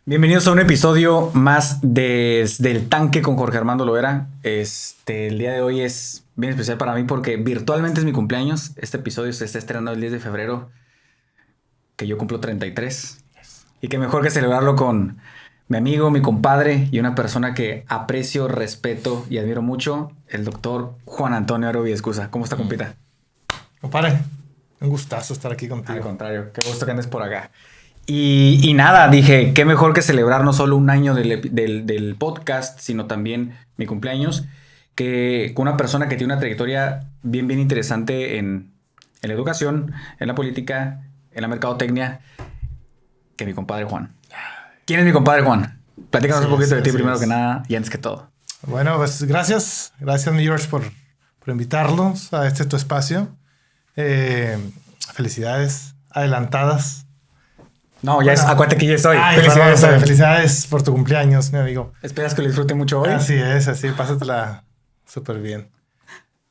Bienvenidos a un episodio más desde el tanque con Jorge Armando Loera. El día de hoy es bien especial para mí porque virtualmente es mi cumpleaños. Este episodio se está estrenando el 10 de febrero, que yo cumplo 33. Y qué mejor que celebrarlo con mi amigo, mi compadre y una persona que aprecio, respeto y admiro mucho, el doctor Juan Antonio Aro Villaescusa. ¿Cómo está, compita? Compadre, un gustazo estar aquí contigo. Al contrario, qué gusto que andes por acá. Y nada, dije, qué mejor que celebrar no solo un año del podcast, sino también mi cumpleaños, que con una persona que tiene una trayectoria bien interesante en la educación, en la política, en la mercadotecnia, que mi compadre Juan. ¿Quién es mi compadre Juan? Platícanos un poquito de ti primero que nada y antes que todo. Bueno, pues gracias. Gracias, mi George, por invitarnos a tu espacio. Felicidades adelantadas. No, ya bueno, acuérdate que ya estoy. Felicidades por tu cumpleaños, mi amigo. ¿Esperas que lo disfrute mucho hoy? Así, pásatela súper bien.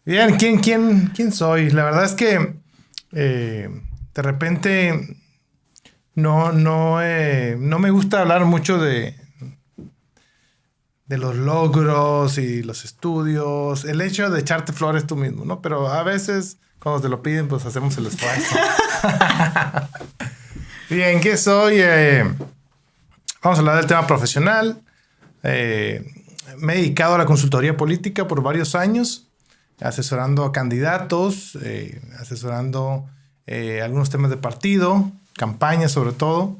Bien, ¿quién soy? La verdad es que de repente no me gusta hablar mucho de los logros y los estudios. El hecho de echarte flores tú mismo, ¿no? Pero a veces, cuando te lo piden, pues hacemos el esfuerzo. Bien, ¿qué soy? Vamos a hablar del tema profesional. Me he dedicado a la consultoría política por varios años, asesorando a candidatos, asesorando algunos temas de partido, campañas sobre todo.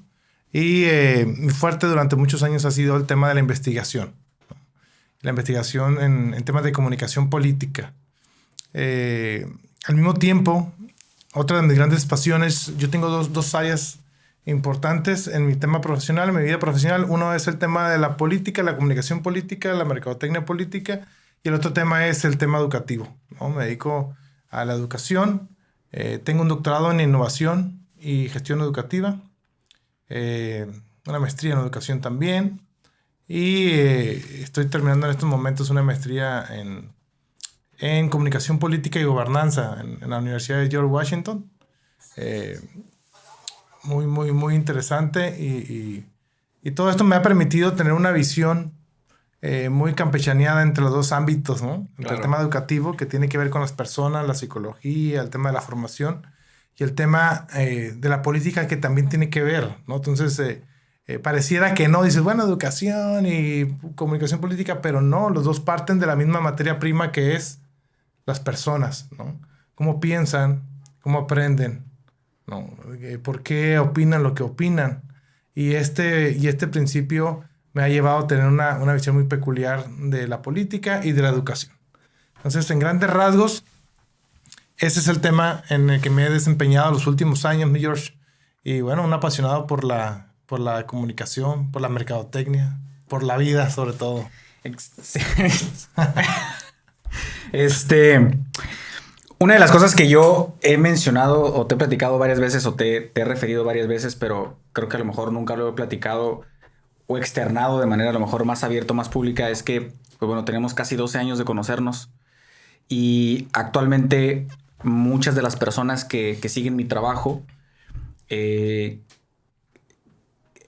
Y mi fuerte durante muchos años ha sido el tema de la investigación. La investigación en temas de comunicación política. Al mismo tiempo, otra de mis grandes pasiones, yo tengo dos áreas importantes en mi tema profesional, en mi vida profesional. Uno es el tema de la política, la comunicación política, la mercadotecnia política, y el otro tema es el tema educativo, ¿no? Me dedico a la educación, tengo un doctorado en innovación y gestión educativa, una maestría en educación también, y estoy terminando en estos momentos una maestría en comunicación política y gobernanza en la Universidad de George Washington. Muy interesante y todo esto me ha permitido tener una visión muy campechaneada entre los dos ámbitos, ¿no? Entre el tema educativo, que tiene que ver con las personas, la psicología, el tema de la formación, y el tema de la política, que también tiene que ver, ¿no? Entonces, pareciera que no, dices, bueno, educación y comunicación política, pero no, los dos parten de la misma materia prima, que es las personas, ¿no? Cómo piensan, cómo aprenden, ¿no? ¿Por qué opinan lo que opinan? Y este principio me ha llevado a tener una visión muy peculiar de la política y de la educación. Entonces, en grandes rasgos, ese es el tema en el que me he desempeñado los últimos años, mi George. Y bueno, un apasionado por la comunicación, por la mercadotecnia, por la vida sobre todo. Una de las cosas que yo he mencionado o te he platicado varias veces o te he referido varias veces, pero creo que a lo mejor nunca lo he platicado o externado de manera a lo mejor más abierta, más pública, es que, pues bueno, tenemos casi 12 años de conocernos y actualmente muchas de las personas que siguen mi trabajo, el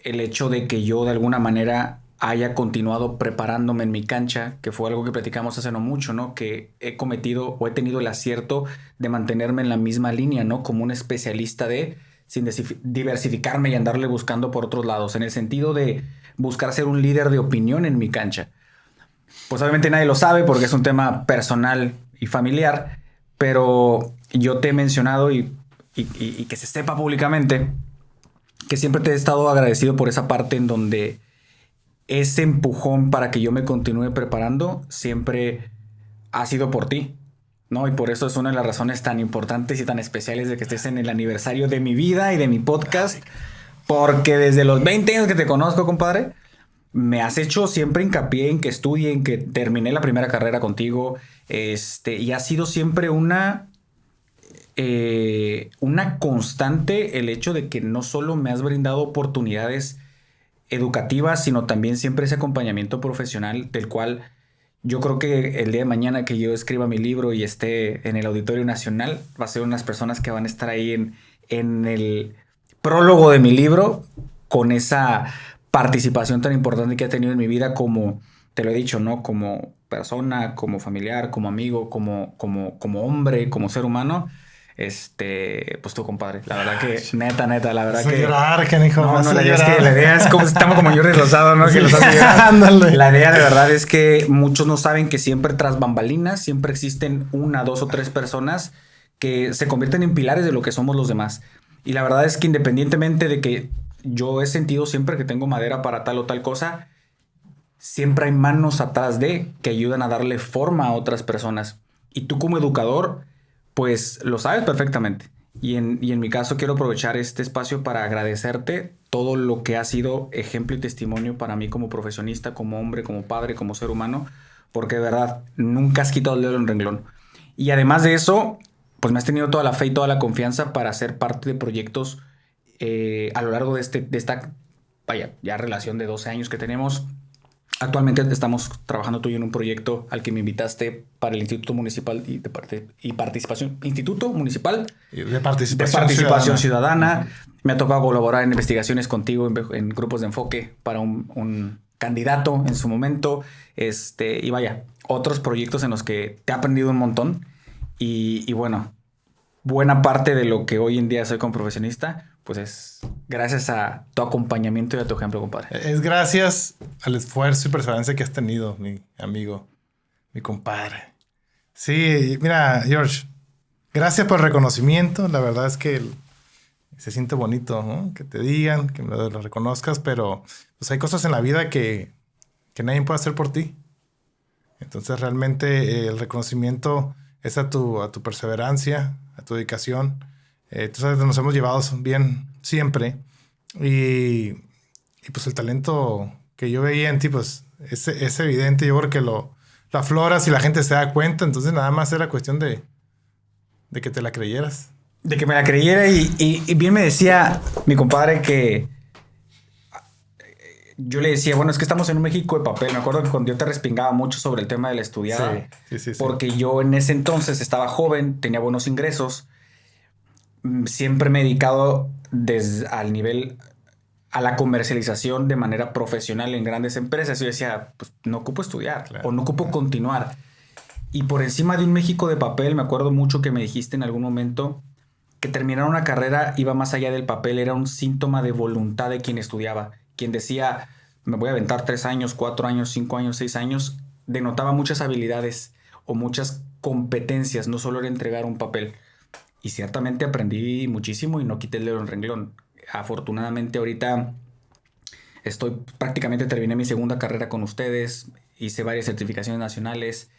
hecho de que yo de alguna manera haya continuado preparándome en mi cancha, que fue algo que platicamos hace no mucho, ¿no? Que he cometido o he tenido el acierto de mantenerme en la misma línea, ¿no? Como un especialista sin diversificarme y andarle buscando por otros lados, en el sentido de buscar ser un líder de opinión en mi cancha. Pues obviamente nadie lo sabe porque es un tema personal y familiar, pero yo te he mencionado y que se sepa públicamente que siempre te he estado agradecido por esa parte en donde ese empujón para que yo me continúe preparando siempre ha sido por ti, ¿no? Y por eso es una de las razones tan importantes y tan especiales de que estés en el aniversario de mi vida y de mi podcast, porque desde los 20 años que te conozco, compadre, me has hecho siempre hincapié en que estudie, en que terminé la primera carrera contigo, y ha sido siempre una constante el hecho de que no solo me has brindado oportunidades educativas, sino también siempre ese acompañamiento profesional, del cual yo creo que el día de mañana que yo escriba mi libro y esté en el Auditorio Nacional, va a ser unas personas que van a estar ahí en el prólogo de mi libro, con esa participación tan importante que ha tenido en mi vida como, te lo he dicho, ¿no? Como persona, como familiar, como amigo, como hombre, como ser humano. Pues tu compadre. La verdad que, neta, la verdad que... llorar, canijo. No, la idea es que la idea es como estamos como Jordi Rosado, ¿no? Sí, que los hace ándale. La idea de verdad es que muchos no saben que siempre tras bambalinas siempre existen 1, 2 o 3 personas que se convierten en pilares de lo que somos los demás. Y la verdad es que independientemente de que yo he sentido siempre que tengo madera para tal o tal cosa, siempre hay manos atrás de que ayudan a darle forma a otras personas. Y tú como educador, pues lo sabes perfectamente. Y en mi caso quiero aprovechar este espacio para agradecerte todo lo que ha sido ejemplo y testimonio para mí como profesionista, como hombre, como padre, como ser humano, porque de verdad nunca has quitado el dedo en el renglón. Y además de eso, pues me has tenido toda la fe y toda la confianza para ser parte de proyectos a lo largo de esta, vaya, ya relación de 12 años que tenemos. Actualmente estamos trabajando tú y yo en un proyecto al que me invitaste para el Instituto Municipal y Participación. Instituto Municipal de Participación, Ciudadana. Me ha tocado colaborar en investigaciones contigo en grupos de enfoque para un candidato en su momento. Y vaya, otros proyectos en los que te he aprendido un montón. Y bueno, buena parte de lo que hoy en día soy como profesionista, pues es gracias a tu acompañamiento y a tu ejemplo, compadre. Es gracias al esfuerzo y perseverancia que has tenido, mi amigo, mi compadre. Sí, mira, George, gracias por el reconocimiento. La verdad es que se siente bonito, ¿no? Que te digan, que lo reconozcas, pero pues hay cosas en la vida que nadie puede hacer por ti. Entonces realmente el reconocimiento es a tu perseverancia, a tu dedicación. Tú sabes, nos hemos llevado bien siempre. Y pues el talento que yo veía en ti, pues es evidente. Yo creo que lo afloras y la gente se da cuenta. Entonces nada más era cuestión de que te la creyeras. De que me la creyera y bien me decía mi compadre que yo le decía, bueno, es que estamos en un México de papel. Me acuerdo que cuando yo te respingaba mucho sobre el tema de la estudiada, sí. Porque yo en ese entonces estaba joven, tenía buenos ingresos, siempre me he dedicado al nivel a la comercialización de manera profesional en grandes empresas. Yo decía, pues no ocupo estudiar, claro, o no ocupo continuar. Y por encima de un México de papel, me acuerdo mucho que me dijiste en algún momento que terminar una carrera iba más allá del papel, era un síntoma de voluntad de quien estudiaba. Quien decía, me voy a aventar 3 años, 4 años, 5 años, 6 años, denotaba muchas habilidades o muchas competencias, no solo era entregar un papel. Y ciertamente aprendí muchísimo y no quité el dedo en renglón. Afortunadamente ahorita prácticamente terminé mi segunda carrera con ustedes, hice varias certificaciones nacionales,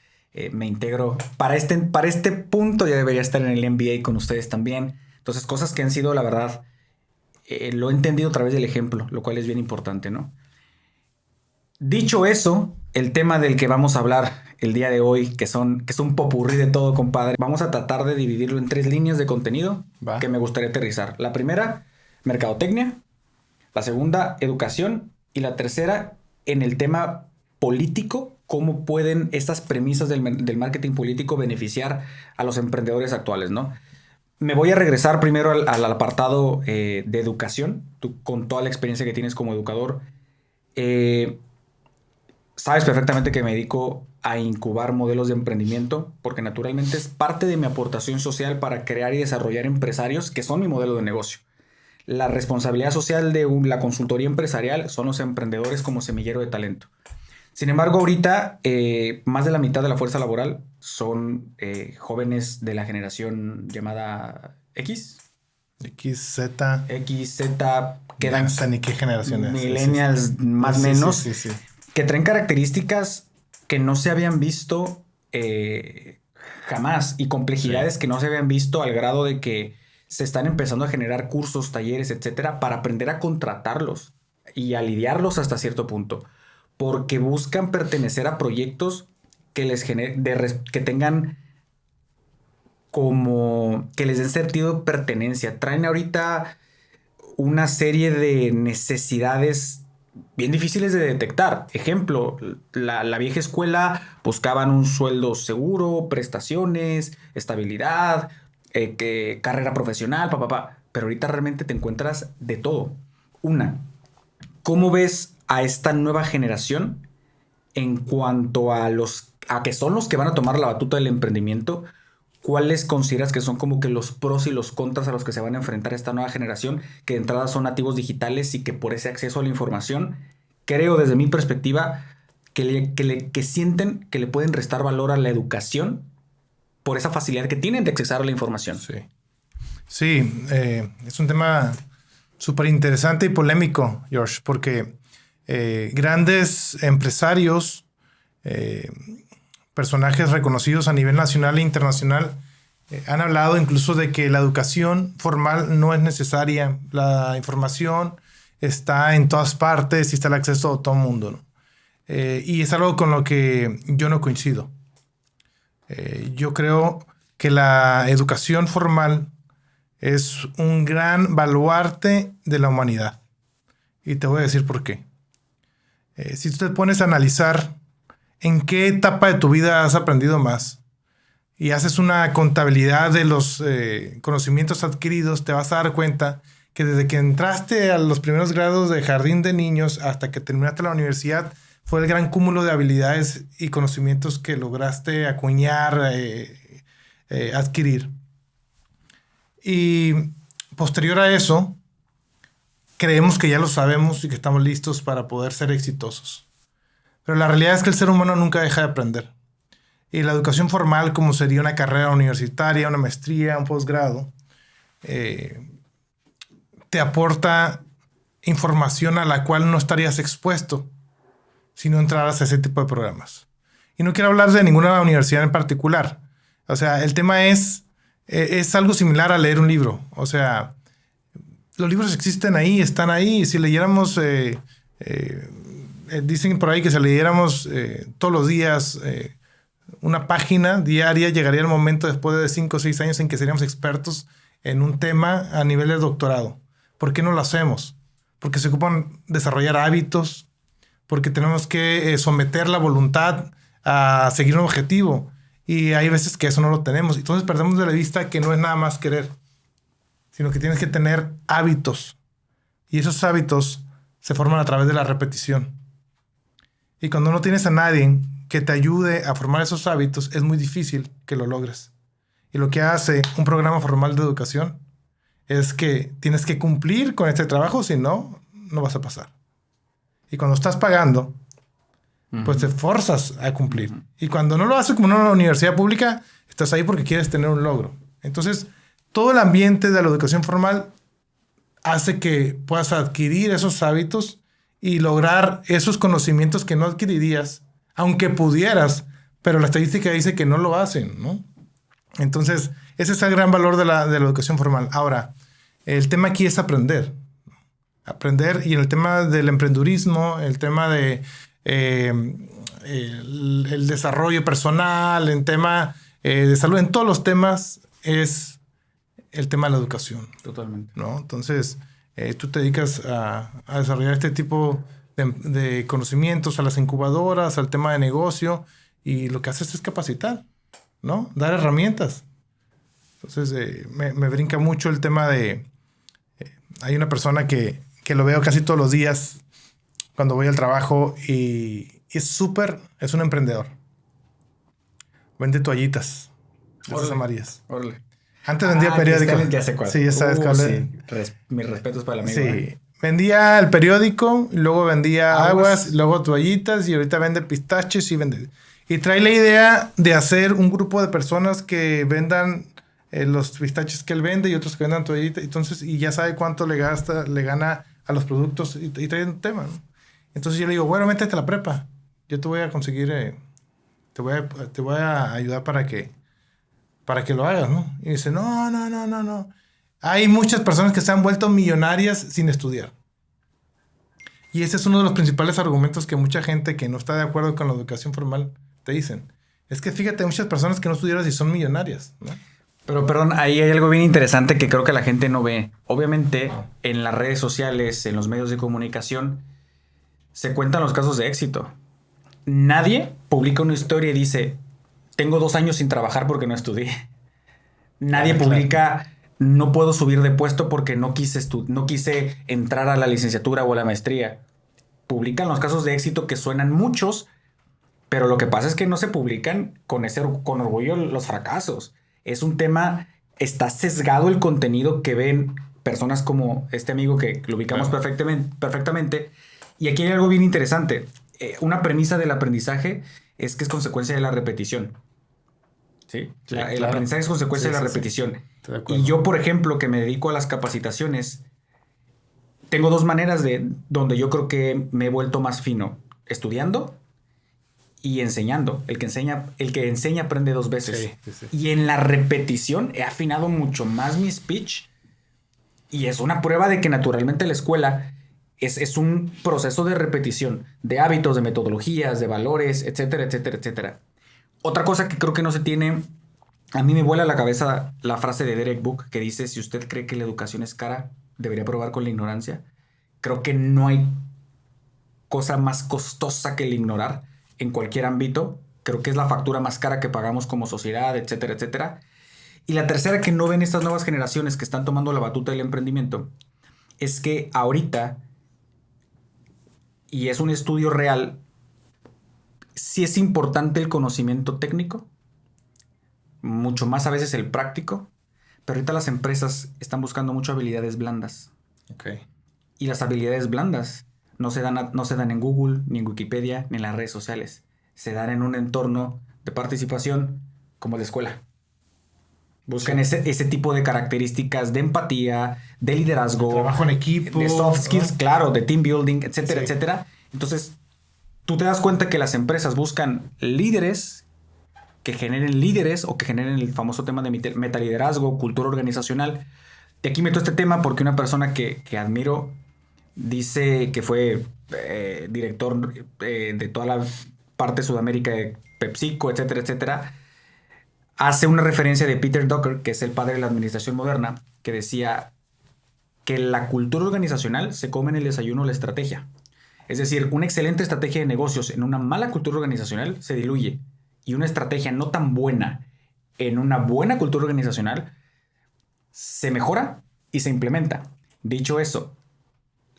me integro. Para este punto ya debería estar en el MBA con ustedes también. Entonces, cosas que han sido, la verdad, lo he entendido a través del ejemplo, lo cual es bien importante, ¿no? Dicho eso, el tema del que vamos a hablar el día de hoy, que es un popurrí de todo, compadre, vamos a tratar de dividirlo en 3 líneas de contenido que me gustaría aterrizar. La primera, mercadotecnia. La segunda, educación. Y la tercera, en el tema político, cómo pueden estas premisas del marketing político beneficiar a los emprendedores actuales, ¿no? Me voy a regresar primero al apartado de educación. Tú, con toda la experiencia que tienes como educador, sabes perfectamente que me dedico a incubar modelos de emprendimiento porque naturalmente es parte de mi aportación social para crear y desarrollar empresarios que son mi modelo de negocio. La responsabilidad social de la consultoría empresarial son los emprendedores como semillero de talento. Sin embargo, ahorita más de la mitad de la fuerza laboral son jóvenes de la generación llamada X. XZ. Quedan no sé ni qué generaciones. Millennials más o menos. Sí. Que traen características que no se habían visto jamás y complejidades que no se habían visto al grado de que se están empezando a generar cursos, talleres, etcétera, para aprender a contratarlos y a lidiarlos hasta cierto punto, porque buscan pertenecer a proyectos que que tengan como que les den sentido de pertenencia. Traen ahorita una serie de necesidades bien difíciles de detectar. Ejemplo, la vieja escuela buscaban un sueldo seguro, prestaciones, estabilidad, carrera profesional, pero ahorita realmente te encuentras de todo. ¿cómo ves a esta nueva generación en cuanto a que son los que van a tomar la batuta del emprendimiento? ¿Cuáles consideras que son como que los pros y los contras a los que se van a enfrentar esta nueva generación, que de entrada son nativos digitales y que por ese acceso a la información, creo desde mi perspectiva, que sienten que le pueden restar valor a la educación por esa facilidad que tienen de accesar a la información? Sí, es un tema súper interesante y polémico, George, porque grandes empresarios, personajes reconocidos a nivel nacional e internacional, han hablado incluso de que la educación formal no es necesaria. La información está en todas partes y está el acceso a todo el mundo, ¿no? Y es algo con lo que yo no coincido. Yo creo que la educación formal es un gran baluarte de la humanidad. Y te voy a decir por qué. Si tú te pones a analizar en qué etapa de tu vida has aprendido más y haces una contabilidad de los conocimientos adquiridos, te vas a dar cuenta que desde que entraste a los primeros grados de jardín de niños hasta que terminaste la universidad, fue el gran cúmulo de habilidades y conocimientos que lograste acuñar, adquirir. Y posterior a eso, creemos que ya lo sabemos y que estamos listos para poder ser exitosos. Pero la realidad es que el ser humano nunca deja de aprender. Y la educación formal, como sería una carrera universitaria, una maestría, un posgrado, te aporta información a la cual no estarías expuesto si no entraras a ese tipo de programas. Y no quiero hablar de ninguna universidad en particular. O sea, el tema es algo similar a leer un libro. O sea, los libros existen ahí, están ahí. Si leyéramos, dicen por ahí que si leyéramos todos los días una página diaria, llegaría el momento después de 5 o 6 años en que seríamos expertos en un tema a nivel de doctorado. ¿Por qué no lo hacemos? Porque se ocupan desarrollar hábitos, porque tenemos que someter la voluntad a seguir un objetivo. Y hay veces que eso no lo tenemos. Entonces perdemos de la vista que no es nada más querer, sino que tienes que tener hábitos. Y esos hábitos se forman a través de la repetición. Y cuando no tienes a nadie que te ayude a formar esos hábitos, es muy difícil que lo logres. Y lo que hace un programa formal de educación es que tienes que cumplir con este trabajo, si no, no vas a pasar. Y cuando estás pagando, pues te forzas a cumplir. Y cuando no lo haces como en una universidad pública, estás ahí porque quieres tener un logro. Entonces, todo el ambiente de la educación formal hace que puedas adquirir esos hábitos y lograr esos conocimientos que no adquirirías, aunque pudieras, pero la estadística dice que no lo hacen, ¿no? Entonces, ese es el gran valor de la educación formal. Ahora, el tema aquí es aprender. Aprender, y en el tema del emprendurismo, el tema de el desarrollo personal, en tema de salud, en todos los temas es el tema de la educación. Totalmente. ¿No? Entonces, tú te dedicas a desarrollar este tipo de conocimientos a las incubadoras, al tema de negocio, y lo que haces es capacitar, ¿no? Dar herramientas. Entonces, me brinca mucho el tema de... hay una persona que lo veo casi todos los días cuando voy al trabajo y es un emprendedor. Vende toallitas. Esas amarillas. Órale. Antes vendía periódico. Ya sé cuál. Sí, ya sabes cuál sí. Mis respetos para el amigo. Sí. Vendía el periódico, luego vendía aguas, luego toallitas, y ahorita vende pistaches y vende... Y trae la idea de hacer un grupo de personas que vendan los pistaches que él vende y otros que vendan toallitas. Entonces, y ya sabe cuánto le gana a los productos y trae un tema, ¿no? Entonces yo le digo, bueno, métete a la prepa. Yo te voy a conseguir, te voy a ayudar para que lo hagas, ¿no? Y dice, no. Hay muchas personas que se han vuelto millonarias sin estudiar. Y ese es uno de los principales argumentos que mucha gente que no está de acuerdo con la educación formal te dicen. Es que fíjate, hay muchas personas que no estudiaron y son millonarias, ¿no? Pero, perdón, ahí hay algo bien interesante que creo que la gente no ve. Obviamente, en las redes sociales, en los medios de comunicación, se cuentan los casos de éxito. Nadie publica una historia y dice, tengo 2 años sin trabajar porque no estudié. Nadie publica, no puedo subir de puesto porque no quise entrar a la licenciatura o a la maestría. publican los casos de éxito que suenan muchos, pero lo que pasa es que no se publican con orgullo los fracasos. Es un tema, está sesgado el contenido que ven personas como este amigo que lo ubicamos perfectamente. Y aquí hay algo bien interesante. Una premisa del aprendizaje es que es consecuencia de la repetición. ¿Sí? El aprendizaje es consecuencia de la repetición. Y yo, por ejemplo, que me dedico a las capacitaciones, tengo dos maneras donde yo creo que me he vuelto más fino. Estudiando y enseñando. El que enseña aprende dos veces. Sí. Y en la repetición he afinado mucho más mi speech. Y es una prueba de que naturalmente la escuela es un proceso de repetición, de hábitos, de metodologías, de valores, etcétera, etcétera, etcétera. Otra cosa que creo que no se tiene, a mí me vuela a la cabeza la frase de Derek Book que dice: si usted cree que la educación es cara, debería probar con la ignorancia. Creo que no hay cosa más costosa que el ignorar en cualquier ámbito. Creo que es la factura más cara que pagamos como sociedad, etcétera, etcétera. Y la tercera que no ven estas nuevas generaciones que están tomando la batuta del emprendimiento es que ahorita, y es un estudio real, sí es importante el conocimiento técnico, mucho más a veces el práctico, pero ahorita las empresas están buscando mucho habilidades blandas. Okay. Y las habilidades blandas no se dan en Google, ni en Wikipedia, ni en las redes sociales. Se dan en un entorno de participación como la escuela. Buscan ese tipo de características de empatía, de liderazgo, de trabajo en equipo, de soft skills, claro, de team building, etcétera, etcétera. Entonces, tú te das cuenta que las empresas buscan líderes que generen líderes o que generen el famoso tema de metaliderazgo, cultura organizacional. Y aquí meto este tema porque una persona que admiro dice que fue director de toda la parte de Sudamérica de PepsiCo, etcétera, etcétera. Hace una referencia de Peter Drucker, que es el padre de la administración moderna, que decía que la cultura organizacional se come en el desayuno la estrategia. Es decir, una excelente estrategia de negocios en una mala cultura organizacional se diluye. Y una estrategia no tan buena en una buena cultura organizacional se mejora y se implementa. Dicho eso,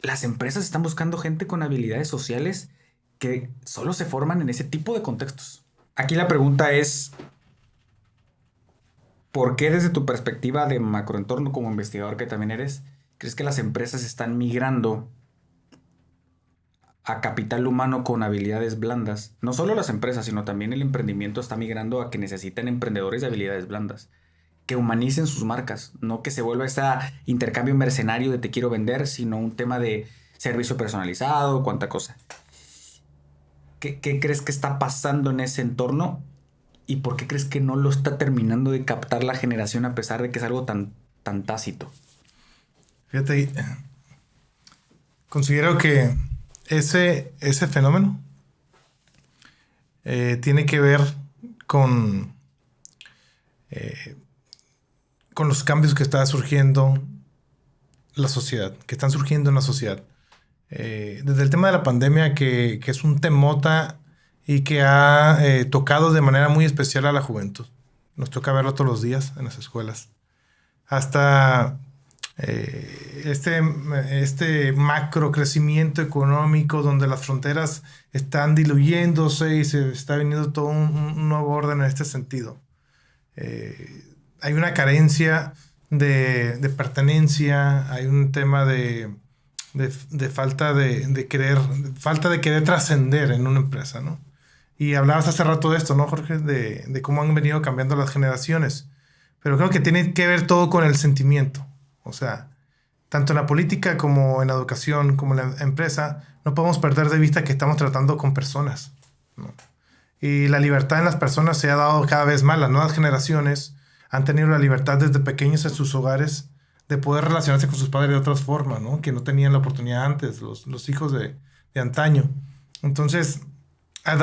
las empresas están buscando gente con habilidades sociales que solo se forman en ese tipo de contextos. Aquí la pregunta es: ¿por qué desde tu perspectiva de macroentorno como investigador que también eres, crees que las empresas están migrando a capital humano con habilidades blandas? No solo las empresas, sino también el emprendimiento está migrando a que necesitan emprendedores de habilidades blandas, que humanicen sus marcas, no que se vuelva ese intercambio mercenario de te quiero vender, sino un tema de servicio personalizado, cuánta cosa. ¿Qué crees que está pasando en ese entorno? ¿Y por qué crees que no lo está terminando de captar la generación a pesar de que es algo tan tácito? Fíjate, considero que ese fenómeno tiene que ver con los cambios que está surgiendo la sociedad, que están surgiendo en la sociedad. Desde el tema de la pandemia, que es un temota y que ha tocado de manera muy especial a la juventud. Nos toca verlo todos los días en las escuelas. Hasta este macro crecimiento económico donde las fronteras están diluyéndose y se está viniendo todo un nuevo orden en este sentido. Hay una carencia de pertenencia, hay un tema de falta de querer trascender en una empresa, ¿no? Y hablabas hace rato de esto, ¿no, Jorge? De cómo han venido cambiando las generaciones. Pero creo que tiene que ver todo con el sentimiento. O sea, tanto en la política como en la educación, como en la empresa, no podemos perder de vista que estamos tratando con personas, ¿no? Y la libertad en las personas se ha dado cada vez más. Las nuevas generaciones han tenido la libertad desde pequeños en sus hogares de poder relacionarse con sus padres de otras formas, ¿no? Que no tenían la oportunidad antes, los hijos de antaño. Entonces, ha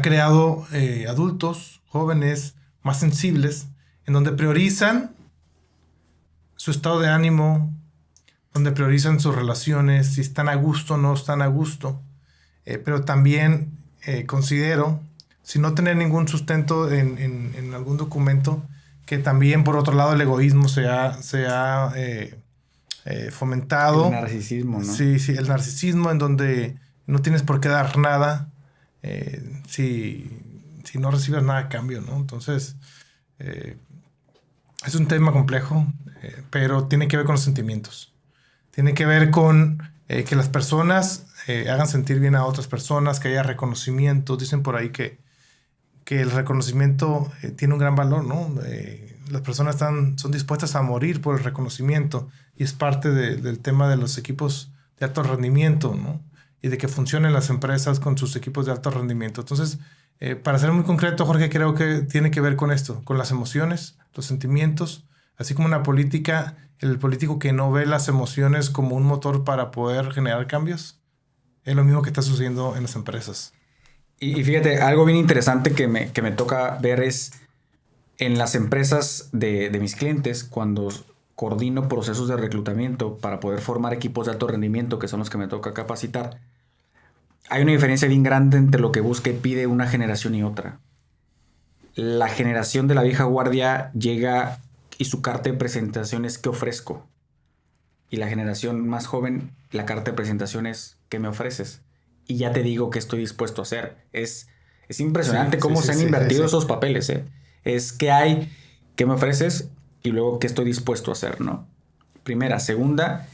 creado adultos, jóvenes, más sensibles, en donde priorizan su estado de ánimo, donde priorizan sus relaciones, si están a gusto o no están a gusto. Pero también considero, sin no tener ningún sustento en algún documento, que también, por otro lado, el egoísmo se ha fomentado. El narcisismo, ¿no? Sí, el narcisismo en donde no tienes por qué dar nada si no recibes nada a cambio, ¿no? Entonces, es un tema complejo, pero tiene que ver con los sentimientos. Tiene que ver con que las personas hagan sentir bien a otras personas, que haya reconocimiento. Dicen por ahí que el reconocimiento tiene un gran valor, ¿no? Las personas son dispuestas a morir por el reconocimiento y es parte del tema de los equipos de alto rendimiento, ¿no? Y de que funcionen las empresas con sus equipos de alto rendimiento. Entonces, para ser muy concreto, Jorge, creo que tiene que ver con esto, con las emociones, los sentimientos, así como una política, el político que no ve las emociones como un motor para poder generar cambios, es lo mismo que está sucediendo en las empresas. Y fíjate, algo bien interesante que me toca ver es en las empresas de mis clientes, cuando coordino procesos de reclutamiento para poder formar equipos de alto rendimiento, que son los que me toca capacitar, hay una diferencia bien grande entre lo que busca y pide una generación y otra. La generación de la vieja guardia llega y su carta de presentación es ¿qué ofrezco? Y la generación más joven, la carta de presentación es ¿qué me ofreces? Y ya te digo qué estoy dispuesto a hacer. Es impresionante cómo se han invertido esos papeles, ¿eh? Es qué hay, qué me ofreces y luego qué estoy dispuesto a hacer, ¿no? Primera. Segunda,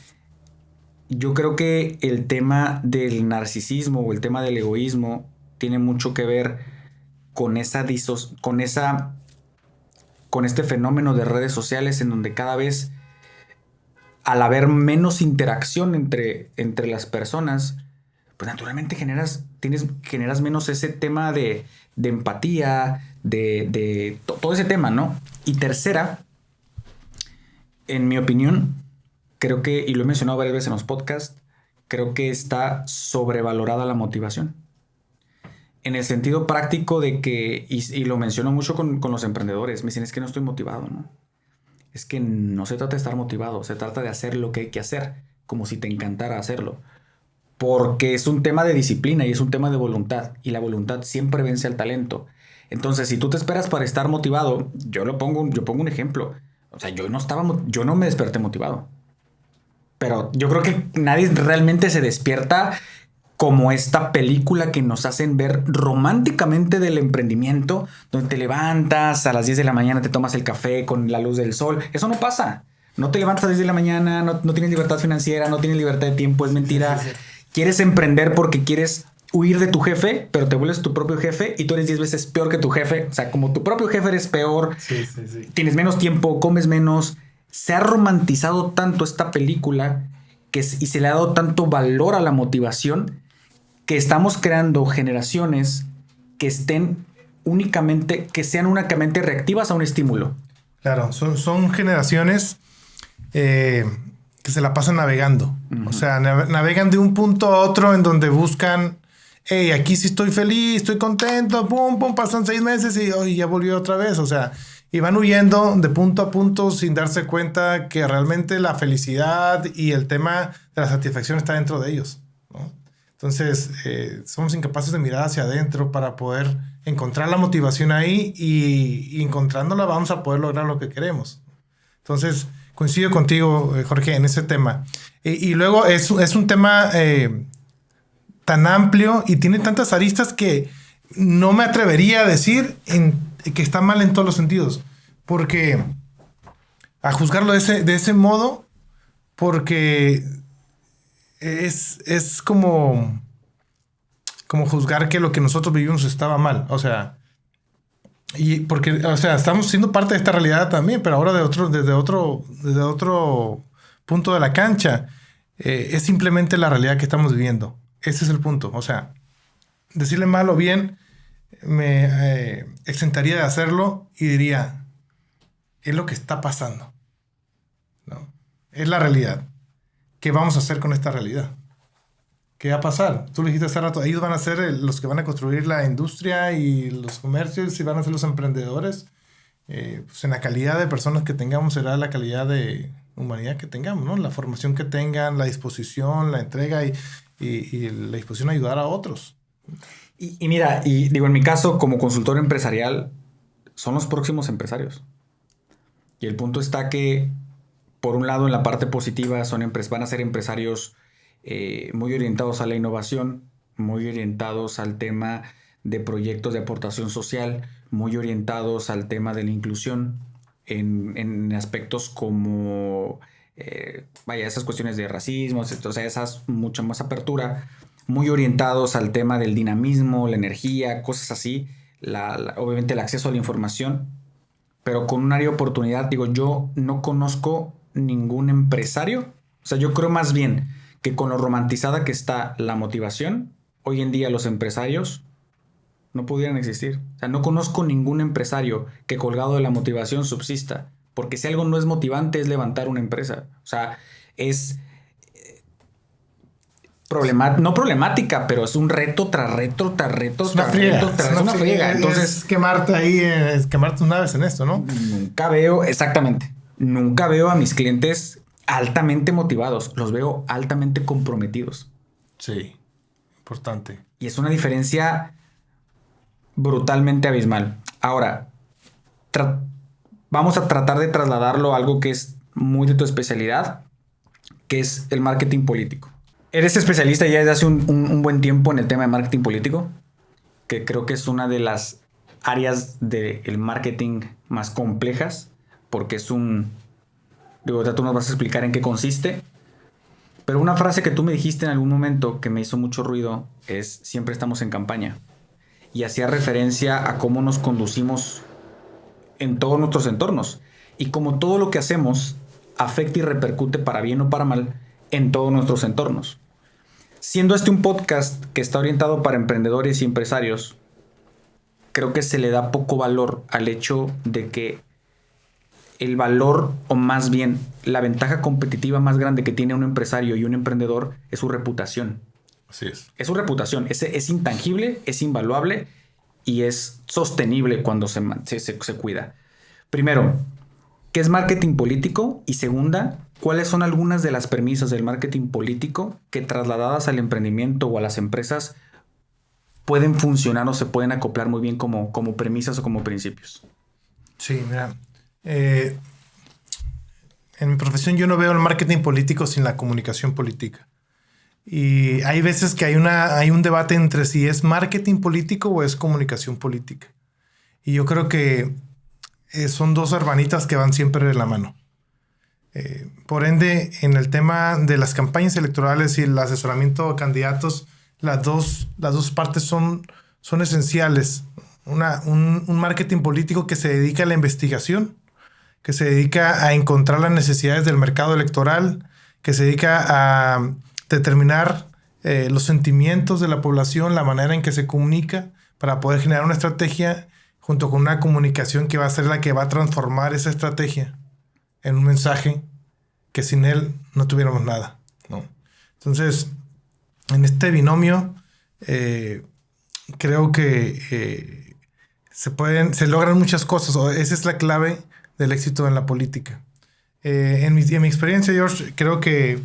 yo creo que el tema del narcisismo o el tema del egoísmo tiene mucho que ver con con este fenómeno de redes sociales en donde cada vez, al haber menos interacción entre las personas, pues naturalmente generas menos ese tema de empatía, todo ese tema, ¿no? Y tercera, en mi opinión, creo que, y lo he mencionado varias veces en los podcasts, creo que está sobrevalorada la motivación. En el sentido práctico de que, y lo menciono mucho con los emprendedores, me dicen, es que no estoy motivado, ¿no? Es que no se trata de estar motivado, se trata de hacer lo que hay que hacer, como si te encantara hacerlo. Porque es un tema de disciplina y es un tema de voluntad, y la voluntad siempre vence al talento. Entonces, si tú te esperas para estar motivado, yo pongo un ejemplo. O sea, yo no me desperté motivado. Pero yo creo que nadie realmente se despierta como esta película que nos hacen ver románticamente del emprendimiento, donde te levantas a las 10 de la mañana, te tomas el café con la luz del sol. Eso no pasa. No te levantas a las 10 de la mañana, no tienes libertad financiera, no tienes libertad de tiempo, es mentira. Sí. Quieres emprender porque quieres huir de tu jefe, pero te vuelves tu propio jefe y tú eres 10 veces peor que tu jefe. O sea, como tu propio jefe eres peor, tienes menos tiempo, comes menos. Se ha romantizado tanto esta película y se le ha dado tanto valor a la motivación que estamos creando generaciones que sean únicamente reactivas a un estímulo. Claro, son generaciones que se la pasan navegando. Uh-huh. O sea, navegan de un punto a otro en donde buscan, hey, aquí sí estoy feliz, estoy contento, pum, pasan 6 meses y ya volvió otra vez. O sea, y van huyendo de punto a punto sin darse cuenta que realmente la felicidad y el tema de la satisfacción está dentro de ellos, ¿no? Entonces, somos incapaces de mirar hacia adentro para poder encontrar la motivación ahí y encontrándola vamos a poder lograr lo que queremos. Entonces, coincido contigo, Jorge, en ese tema. Y luego es un tema tan amplio y tiene tantas aristas que no me atrevería a decir que está mal en todos los sentidos. Porque a juzgarlo de ese modo, porque es como juzgar que lo que nosotros vivimos estaba mal. O sea, y porque, o sea, estamos siendo parte de esta realidad también, pero ahora desde otro punto de la cancha. Es simplemente la realidad que estamos viviendo. Ese es el punto. O sea, decirle mal o bien me exentaría de hacerlo y diría, es lo que está pasando, ¿no? Es la realidad. ¿Qué vamos a hacer con esta realidad? ¿Qué va a pasar? Tú lo dijiste hace rato, ellos van a ser los que van a construir la industria y los comercios y van a ser los emprendedores. Pues en la calidad de personas que tengamos será la calidad de humanidad que tengamos, ¿no? La formación que tengan, la disposición, la entrega y la disposición a ayudar a otros. Y mira, y digo, en mi caso, como consultor empresarial, son los próximos empresarios. Y el punto está que por un lado, en la parte positiva, van a ser empresarios muy orientados a la innovación, muy orientados al tema de proyectos de aportación social, muy orientados al tema de la inclusión en aspectos como, esas cuestiones de racismo, o sea, esas mucha más apertura, muy orientados al tema del dinamismo, la energía, cosas así, obviamente el acceso a la información, pero con un área de oportunidad. Digo, yo no conozco ningún empresario, o sea, yo creo más bien que con lo romantizada que está la motivación, hoy en día los empresarios no pudieran existir. O sea, no conozco ningún empresario que colgado de la motivación subsista, porque si algo no es motivante es levantar una empresa. O sea, es no problemática, pero es un reto tras reto tras reto. Es una friega. Es una friega. Entonces, es quemarte ahí, es quemarte tus naves en esto, ¿no? Nunca veo a mis clientes altamente motivados. Los veo altamente comprometidos. Sí, importante. Y es una diferencia brutalmente abismal. Ahora, vamos a tratar de trasladarlo a algo que es muy de tu especialidad, que es el marketing político. Eres especialista ya desde hace un buen tiempo en el tema de marketing político, que creo que es una de las áreas del marketing más complejas, porque es digo, tú nos vas a explicar en qué consiste, pero una frase que tú me dijiste en algún momento que me hizo mucho ruido es: siempre estamos en campaña. Y hacía referencia a cómo nos conducimos en todos nuestros entornos y cómo todo lo que hacemos afecta y repercute para bien o para mal en todos nuestros entornos. Siendo este un podcast que está orientado para emprendedores y empresarios, creo que se le da poco valor al hecho de que el valor, o más bien la ventaja competitiva más grande que tiene un empresario y un emprendedor, es su reputación. Así es. Es su reputación. Es intangible, es invaluable y es sostenible cuando se cuida. Primero, ¿qué es marketing político? Y segunda, ¿cuáles son algunas de las premisas del marketing político que, trasladadas al emprendimiento o a las empresas, pueden funcionar o se pueden acoplar muy bien como premisas o como principios? Sí, mira. En mi profesión yo no veo el marketing político sin la comunicación política. Y hay veces que hay un debate entre si es marketing político o es comunicación política. Y yo creo que son dos hermanitas que van siempre de la mano. Por ende, en el tema de las campañas electorales y el asesoramiento a candidatos, las dos partes son esenciales. Un marketing político que se dedica a la investigación, que se dedica a encontrar las necesidades del mercado electoral, que se dedica a determinar los sentimientos de la población, la manera en que se comunica, para poder generar una estrategia junto con una comunicación que va a ser la que va a transformar esa estrategia en un mensaje que sin él no tuviéramos nada, ¿no? Entonces, en este binomio, creo que se logran muchas cosas. Esa es la clave del éxito en la política. En mi experiencia, George, creo que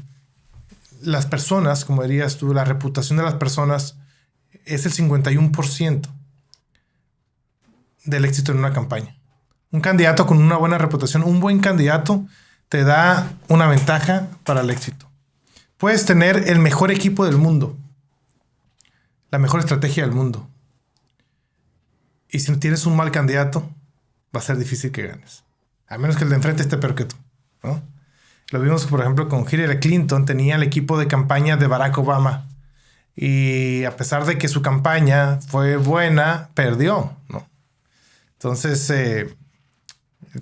las personas, como dirías tú, la reputación de las personas es el 51% del éxito en una campaña. Un candidato con una buena reputación, un buen candidato, te da una ventaja para el éxito. Puedes tener el mejor equipo del mundo, la mejor estrategia del mundo. Y si tienes un mal candidato, va a ser difícil que ganes. A menos que el de enfrente esté peor que tú, ¿no? Lo vimos, por ejemplo, con Hillary Clinton. Tenía el equipo de campaña de Barack Obama. Y a pesar de que su campaña fue buena, perdió, ¿no? Entonces,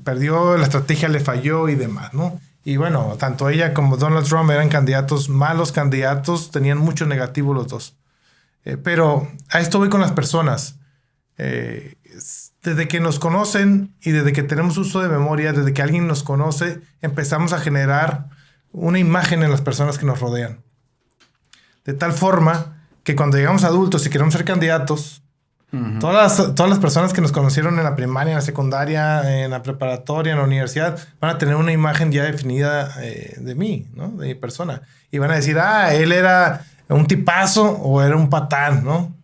perdió, la estrategia le falló y demás, ¿no? Y bueno, tanto ella como Donald Trump eran candidatos, malos candidatos, tenían mucho negativo los dos. Pero a esto voy con las personas. Desde que nos conocen y desde que tenemos uso de memoria, desde que alguien nos conoce, empezamos a generar una imagen en las personas que nos rodean. De tal forma que cuando llegamos adultos y queremos ser candidatos, todas las personas que nos conocieron en la primaria, en la secundaria, en la preparatoria, en la universidad, van a tener una imagen ya definida de mí, ¿no? De mi persona. Y van a decir, él era un tipazo o era un patán, ¿no?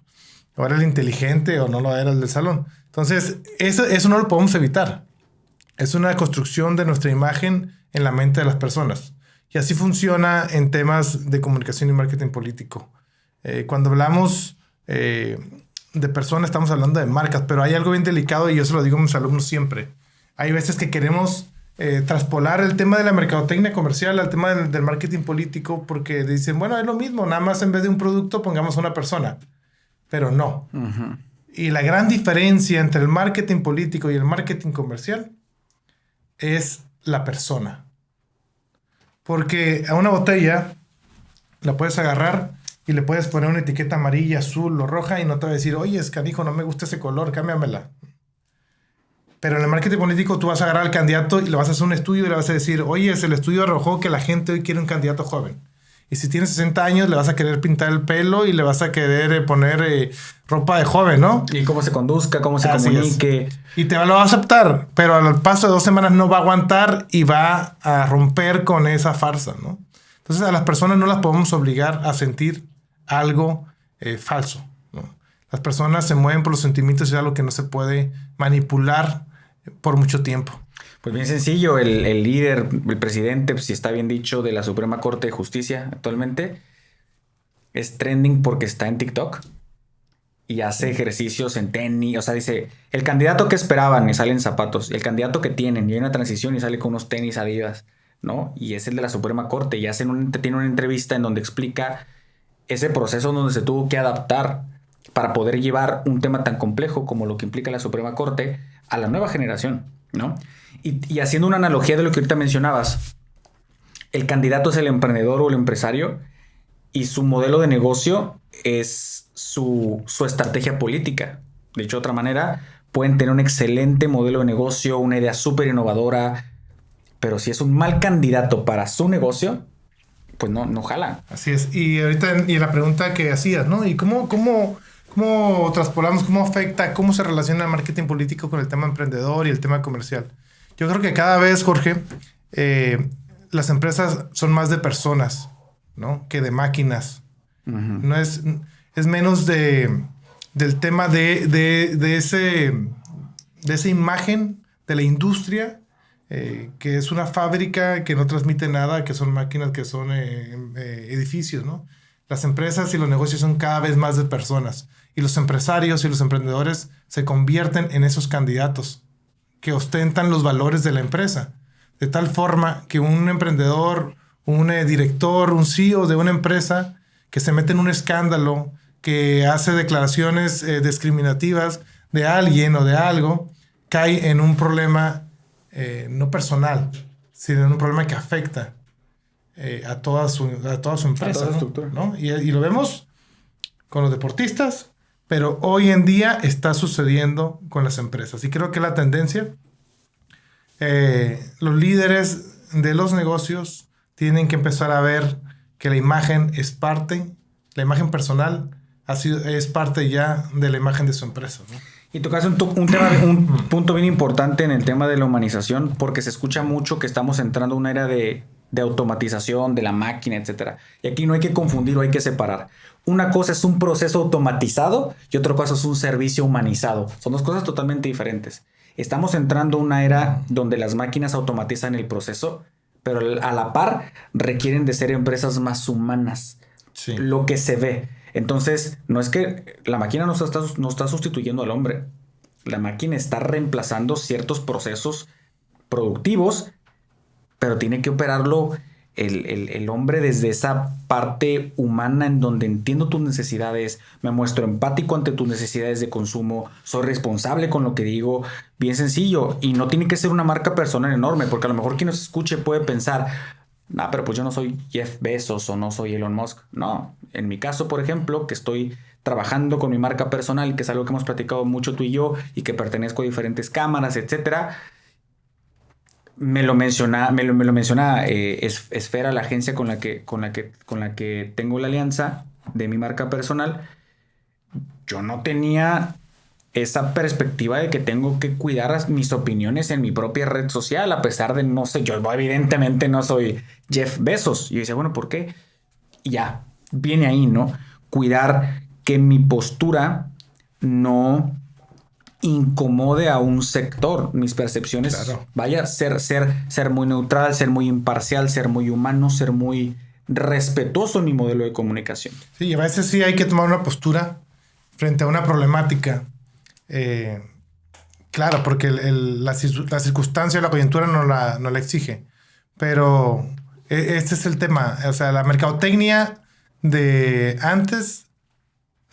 O era el inteligente o no lo era el del salón. Entonces, eso no lo podemos evitar. Es una construcción de nuestra imagen en la mente de las personas. Y así funciona en temas de comunicación y marketing político. Cuando hablamos de personas, estamos hablando de marcas, pero hay algo bien delicado y yo se lo digo a mis alumnos siempre. Hay veces que queremos traspolar el tema de la mercadotecnia comercial al tema del marketing político porque dicen, bueno, es lo mismo, nada más en vez de un producto pongamos a una persona. Pero no. Uh-huh. Y la gran diferencia entre el marketing político y el marketing comercial es la persona. Porque a una botella la puedes agarrar y le puedes poner una etiqueta amarilla, azul o roja y no te va a decir, oye, canijo, no me gusta ese color, cámbiamela. Pero en el marketing político tú vas a agarrar al candidato y le vas a hacer un estudio y le vas a decir, oye, el estudio arrojó que la gente hoy quiere un candidato joven. Y si tiene 60 años, le vas a querer pintar el pelo y le vas a querer poner ropa de joven, ¿no? Y cómo se conduzca, cómo se comunique. Y te lo va a aceptar, pero al paso de 2 semanas no va a aguantar y va a romper con esa farsa, ¿no? Entonces a las personas no las podemos obligar a sentir algo falso, ¿no? Las personas se mueven por los sentimientos y es algo que no se puede manipular por mucho tiempo. Pues bien sencillo, el líder, el presidente, pues, si está bien dicho, de la Suprema Corte de Justicia actualmente, es trending porque está en TikTok y hace ejercicios en tenis. O sea, dice, el candidato que esperaban y salen zapatos, y el candidato que tienen, y hay una transición y sale con unos tenis Adidas, ¿no? Y es el de la Suprema Corte y tiene una entrevista en donde explica ese proceso donde se tuvo que adaptar para poder llevar un tema tan complejo como lo que implica la Suprema Corte a la nueva generación, ¿no? Y haciendo una analogía de lo que ahorita mencionabas, el candidato es el emprendedor o el empresario y su modelo de negocio es su estrategia política. Dicho de otra manera, pueden tener un excelente modelo de negocio, una idea súper innovadora, pero si es un mal candidato para su negocio, pues no jala. Así es. Y ahorita, y la pregunta que hacías, ¿no? ¿Y cómo traspolamos, cómo afecta, cómo se relaciona el marketing político con el tema emprendedor y el tema comercial? Yo creo que cada vez, Jorge, las empresas son más de personas, ¿no? Que de máquinas. Uh-huh. No es menos del tema de esa imagen de la industria, que es una fábrica que no transmite nada, que son máquinas, que son edificios, ¿no? Las empresas y los negocios son cada vez más de personas. Y los empresarios y los emprendedores se convierten en esos candidatos que ostentan los valores de la empresa. De tal forma que un emprendedor, un director, un CEO de una empresa que se mete en un escándalo, que hace declaraciones discriminativas de alguien o de algo, cae en un problema no personal, sino en un problema que afecta a toda su empresa. A toda ¿no? Estructura. ¿No? Y lo vemos con los deportistas, pero hoy en día está sucediendo con las empresas. Y creo que la tendencia, los líderes de los negocios tienen que empezar a ver que la imagen es parte, la imagen personal es parte ya de la imagen de su empresa, ¿no? Y tocas un punto bien importante en el tema de la humanización, porque se escucha mucho que estamos entrando a una era de automatización, de la máquina, etcétera. Y aquí no hay que confundir o hay que separar. Una cosa es un proceso automatizado y otra cosa es un servicio humanizado. Son dos cosas totalmente diferentes. Estamos entrando a una era donde las máquinas automatizan el proceso, pero a la par requieren de ser empresas más humanas. Sí. Lo que se ve. Entonces, no es que la máquina no está sustituyendo al hombre. La máquina está reemplazando ciertos procesos productivos, pero tiene que operarlo el hombre desde esa parte humana en donde entiendo tus necesidades, me muestro empático ante tus necesidades de consumo, soy responsable con lo que digo, bien sencillo. Y no tiene que ser una marca personal enorme, porque a lo mejor quien nos escuche puede pensar, pero pues yo no soy Jeff Bezos o no soy Elon Musk. No, en mi caso, por ejemplo, que estoy trabajando con mi marca personal, que es algo que hemos platicado mucho tú y yo, y que pertenezco a diferentes cámaras, etcétera. Me lo menciona Esfera, la agencia con la que tengo la alianza de mi marca personal. Yo no tenía esa perspectiva de que tengo que cuidar mis opiniones en mi propia red social, a pesar de yo evidentemente no soy Jeff Bezos. Y yo decía, bueno, ¿por qué? Y ya, viene ahí, ¿no? Cuidar que mi postura no incomode a un sector. Mis percepciones, Claro. vaya, ser muy neutral, ser muy imparcial, ser muy humano, ser muy respetuoso en mi modelo de comunicación. Sí, y a veces sí hay que tomar una postura frente a una problemática. Claro, porque la circunstancia, la coyuntura no la exige. Pero este es el tema. O sea, la mercadotecnia de antes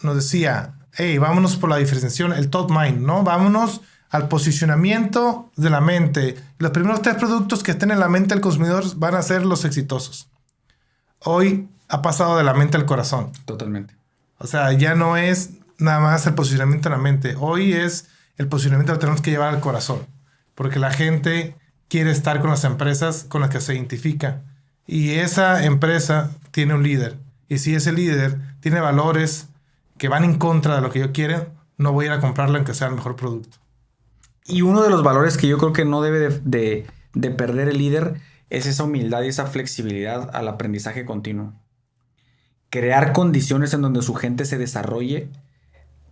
nos decía, hey, vámonos por la diferenciación, el top mind, ¿no? Vámonos al posicionamiento de la mente. Los primeros 3 productos que estén en la mente del consumidor van a ser los exitosos. Hoy ha pasado de la mente al corazón. Totalmente. O sea, ya no es nada más el posicionamiento en la mente. Hoy es el posicionamiento que tenemos que llevar al corazón. Porque la gente quiere estar con las empresas con las que se identifica. Y esa empresa tiene un líder. Y si ese líder tiene valores que van en contra de lo que yo quiero, no voy a ir a comprarle aunque sea el mejor producto. Y uno de los valores que yo creo que no debe de perder el líder es esa humildad y esa flexibilidad al aprendizaje continuo. Crear condiciones en donde su gente se desarrolle,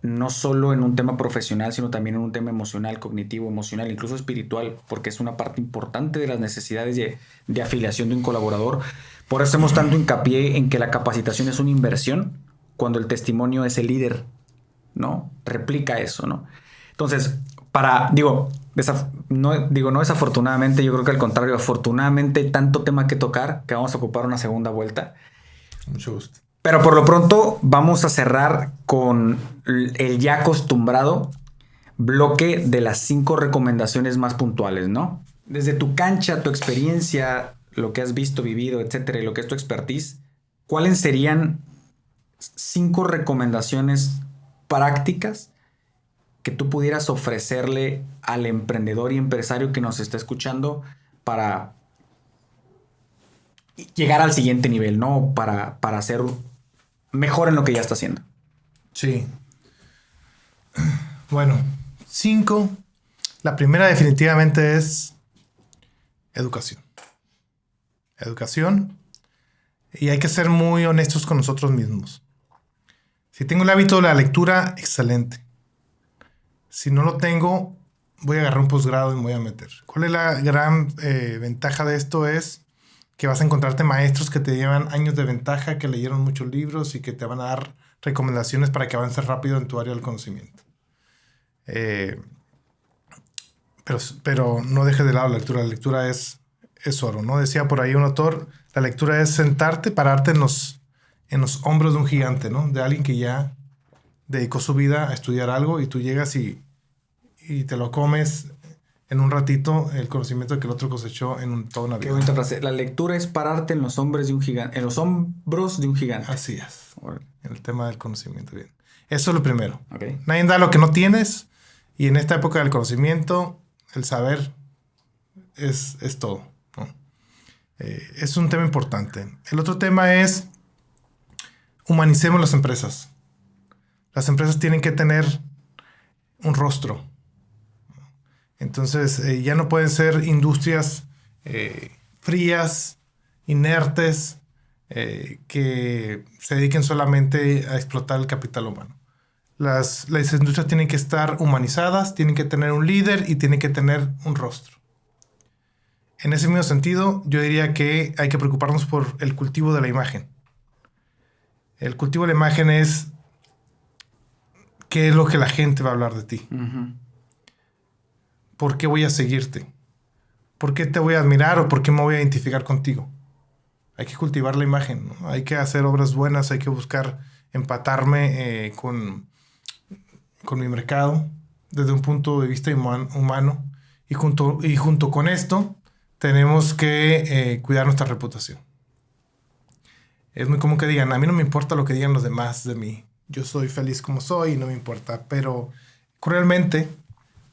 no solo en un tema profesional, sino también en un tema emocional, cognitivo, emocional, incluso espiritual, porque es una parte importante de las necesidades de afiliación de un colaborador. Por eso hacemos tanto hincapié en que la capacitación es una inversión cuando el testimonio es el líder, ¿no? Replica eso, ¿no? Entonces, no desafortunadamente, yo creo que al contrario, afortunadamente hay tanto tema que tocar que vamos a ocupar una segunda vuelta. Mucho gusto. Pero por lo pronto vamos a cerrar con el ya acostumbrado bloque de las 5 recomendaciones más puntuales, ¿no? Desde tu cancha, tu experiencia, lo que has visto, vivido, etcétera, y lo que es tu expertise, ¿cuáles serían 5 recomendaciones prácticas que tú pudieras ofrecerle al emprendedor y empresario que nos está escuchando para llegar al siguiente nivel, ¿no? Para ser mejor en lo que ya está haciendo? Sí. Bueno, 5. La primera definitivamente es educación. Educación. Y hay que ser muy honestos con nosotros mismos. Si tengo el hábito de la lectura, excelente. Si no lo tengo, voy a agarrar un posgrado y me voy a meter. ¿Cuál es la gran ventaja de esto? Es que vas a encontrarte maestros que te llevan años de ventaja, que leyeron muchos libros y que te van a dar recomendaciones para que avances rápido en tu área del conocimiento. Pero no dejes de lado la lectura. La lectura es oro, ¿no? Decía por ahí un autor, la lectura es sentarte, pararte en los hombros de un gigante, ¿no? De alguien que ya dedicó su vida a estudiar algo y tú llegas y te lo comes en un ratito, el conocimiento que el otro cosechó en toda una vida. Qué bonita frase. La lectura es pararte en los hombros de un gigante. En los hombros de un gigante. Así es. En el tema del conocimiento, bien. Eso es lo primero. Okay. Nadie da lo que no tienes, y en esta época del conocimiento, el saber es todo, ¿no? Es un tema importante. El otro tema es humanicemos las empresas. Las empresas tienen que tener un rostro. Entonces, ya no pueden ser industrias frías, inertes, que se dediquen solamente a explotar el capital humano. Las industrias tienen que estar humanizadas, tienen que tener un líder y tienen que tener un rostro. En ese mismo sentido, yo diría que hay que preocuparnos por el cultivo de la imagen. El cultivo de la imagen es qué es lo que la gente va a hablar de ti. Uh-huh. ¿Por qué voy a seguirte? ¿Por qué te voy a admirar o por qué me voy a identificar contigo? Hay que cultivar la imagen, ¿no? Hay que hacer obras buenas, hay que buscar empatarme con mi mercado desde un punto de vista humano. Y junto con esto, tenemos que cuidar nuestra reputación. Es muy común que digan, a mí no me importa lo que digan los demás de mí. Yo soy feliz como soy y no me importa. Pero cruelmente,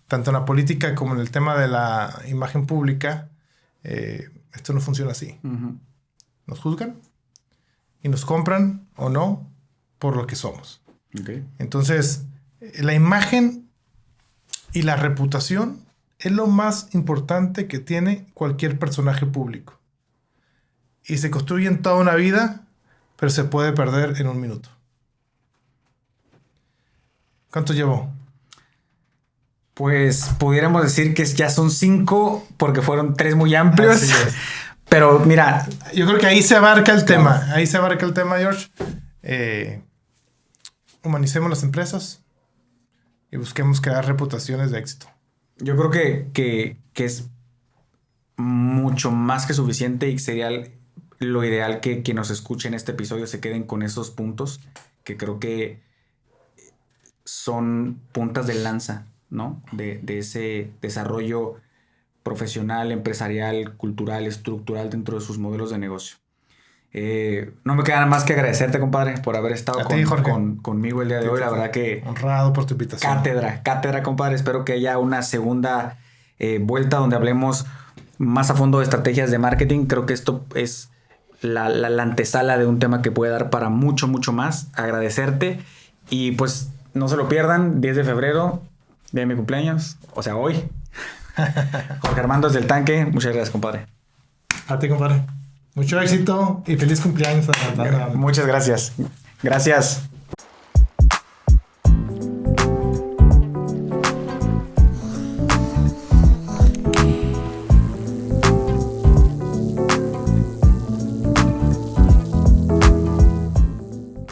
tanto en la política como en el tema de la imagen pública, esto no funciona así. Uh-huh. Nos juzgan y nos compran o no por lo que somos. Okay. Entonces, la imagen y la reputación es lo más importante que tiene cualquier personaje público. Y se construye en toda una vida, pero se puede perder en un minuto. ¿Cuánto llevó? Pues pudiéramos decir que ya son 5 porque fueron 3 muy amplios. Pero mira, yo creo que ahí se abarca el tema. Ahí se abarca el tema, George. Humanicemos las empresas y busquemos crear reputaciones de éxito. Yo creo que es mucho más que suficiente y sería lo ideal que quien nos escuche en este episodio se queden con esos puntos que creo que son puntas de lanza, ¿no? De ese desarrollo profesional, empresarial, cultural, estructural dentro de sus modelos de negocio. No me queda nada más que agradecerte, compadre, por haber estado conmigo el día de hoy. La verdad que... honrado por tu invitación. Cátedra, compadre. Espero que haya una segunda vuelta donde hablemos más a fondo de estrategias de marketing. Creo que esto es la antesala de un tema que puede dar para mucho, mucho más. Agradecerte y pues no se lo pierdan, 10 de febrero, día de mi cumpleaños, o sea, hoy. Jorge Armando desde el Tanque. Muchas gracias, compadre. A ti, compadre. Mucho éxito y feliz cumpleaños. Muchas gracias. Gracias.